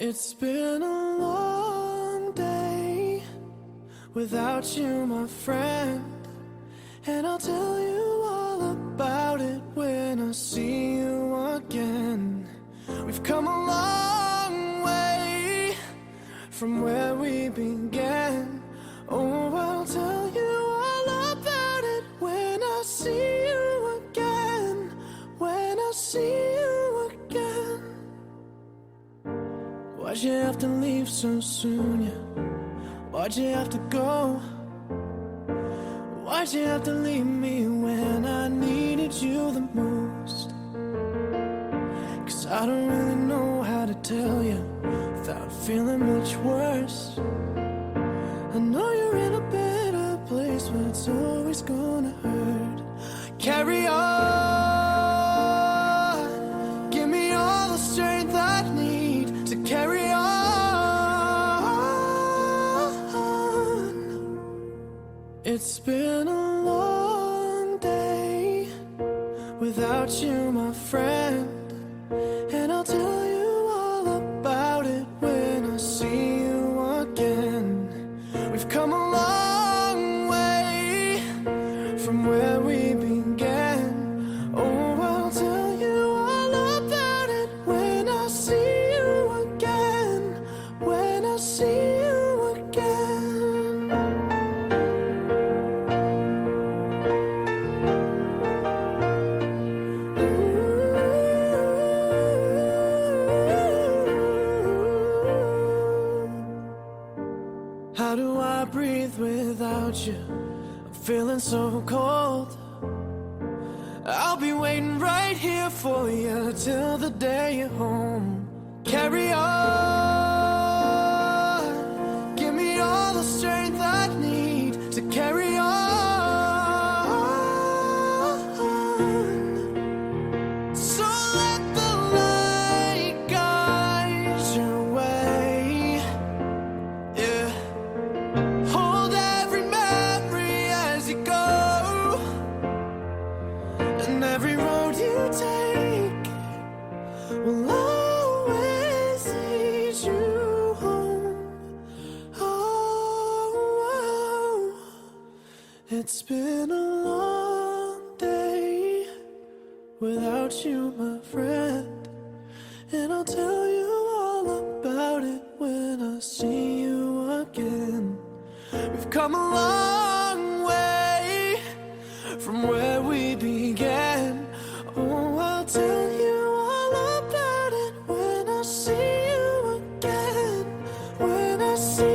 It's been a long day without you, my friend, and I'll tell you all about it when I see you again. We've come a long way from where we began. Oh, I'll tell you all about it when I see you again. When I see you again. Why'd you have to leave so soon, yeah? Why'd you have to go? Why'd you have to leave me when I needed you the most? 'Cause I don't really know how to tell you without feeling much worse. I know you're in a better place, but it's always gonna hurt. Carry on, give me all the strength I need to carry on. It's been a long day without you, my friend, and I'll tell you all about it when I see you again. We've come a long way from where we began. Oh, I'll tell you all about it when I see you again. When I see you again. How do I breathe without you? I'm feeling so cold. I'll be waiting right here for you till the day you're home. Carry on, give me all the strength I need to carry on. So let the light guide your way. Yeah. Hold every memory as you go, and every road you take will always lead you home. Oh, it's been a long day without you, my friend, and I'll tell you all about it when I see you again. We've come a long way from where we began. Oh, I'll tell you all about it when I see you again. When I see